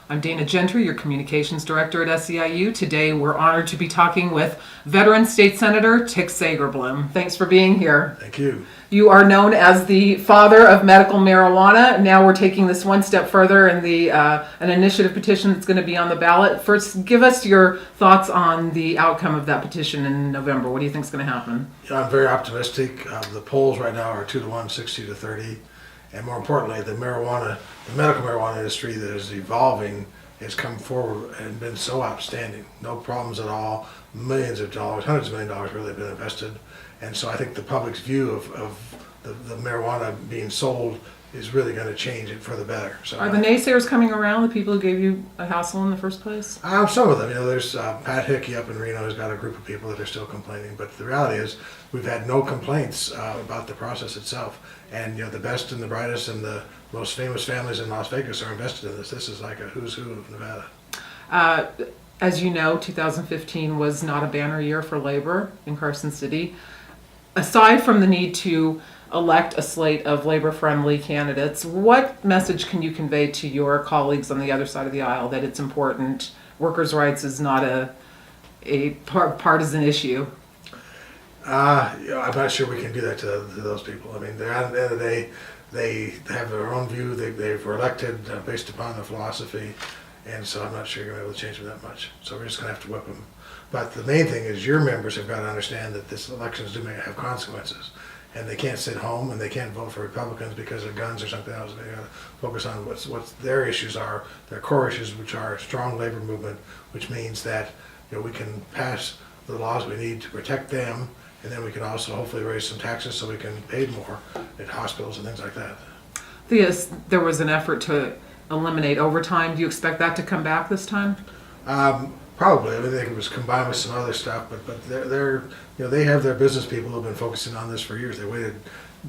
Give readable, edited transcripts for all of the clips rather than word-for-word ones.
I'm Dana Gentry, your Communications Director at SEIU. Today we're honored to be talking with veteran State Senator Tick Segerblom. Thanks for being here. Thank you. You are known as the father of medical marijuana. Now we're taking this one step further in an initiative petition that's going to be on the ballot. First, give us your thoughts on the outcome of that petition in November. What do you think is going to happen? I'm very optimistic. The polls right now are 2-1, 60-30. And more importantly, the medical marijuana industry that is evolving has come forward and been so outstanding. No problems at all. Millions of dollars, hundreds of millions of dollars really have been invested. And so I think the public's view of the marijuana being sold is really going to change it for the better. So Are the naysayers coming around, the people who gave you a hassle in the first place? Some of them. There's Pat Hickey up in Reno who's got a group of people that are still complaining. But the reality is we've had no complaints about the process itself. And the best and the brightest and the most famous families in Las Vegas are invested in this. This is like a who's who of Nevada. As you know, 2015 was not a banner year for labor in Carson City. Aside from the need to elect a slate of labor-friendly candidates, what message can you convey to your colleagues on the other side of the aisle that it's important? Workers' rights is not a partisan issue. I'm not sure we can do that to those people. I mean, at the end of the day, they have their own view. They were elected based upon their philosophy, and so I'm not sure you're going to be able to change them that much. So we're just going to have to whip them. But the main thing is your members have got to understand that this elections do have consequences. And they can't sit home and they can't vote for Republicans because of guns or something else. They got to focus on what their issues are, their core issues, which are a strong labor movement, which means that we can pass the laws we need to protect them, and then we can also hopefully raise some taxes so we can pay more at hospitals and things like that. Yes, there was an effort to eliminate overtime. Do you expect that to come back this time? Probably. I mean, I think it was combined with some other stuff, but they have their business people who have been focusing on this for years. They waited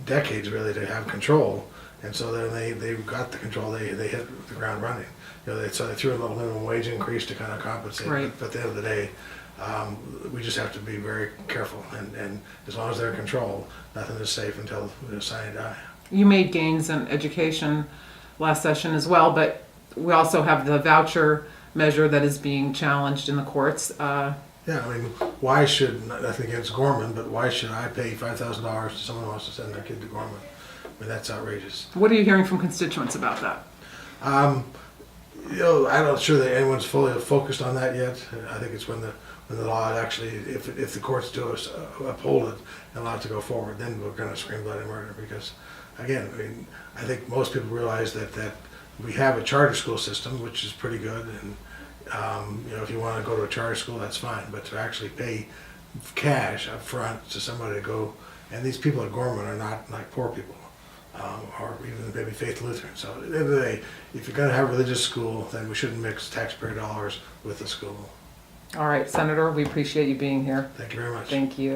decades really to have control, and so then they got the control. They hit the ground running. So they threw a little minimum wage increase to kind of compensate. Right. But at the end of the day, we just have to be very careful, and as long as they're in control, nothing is safe until we sign and die. You made gains in education last session as well, but we also have the voucher measure that is being challenged in the courts. Yeah, I mean, why should, nothing against Gorman, but why should I pay $5,000 to someone who wants to send their kid to Gorman? I mean, that's outrageous. What are you hearing from constituents about that? I'm not sure that anyone's fully focused on that yet. I think it's when the law actually, if the courts do uphold it and allow it to go forward, then we're going to scream bloody murder. Because, again, I mean, I think most people realize that we have a charter school system, which is pretty good, and if you want to go to a charter school, that's fine. But to actually pay cash up front to somebody to go, and these people at Gorman are not like poor people, or even maybe Faith Lutheran. So at the end of the day, if you're going to have a religious school, then we shouldn't mix taxpayer dollars with the school. All right, Senator, we appreciate you being here. Thank you very much. Thank you.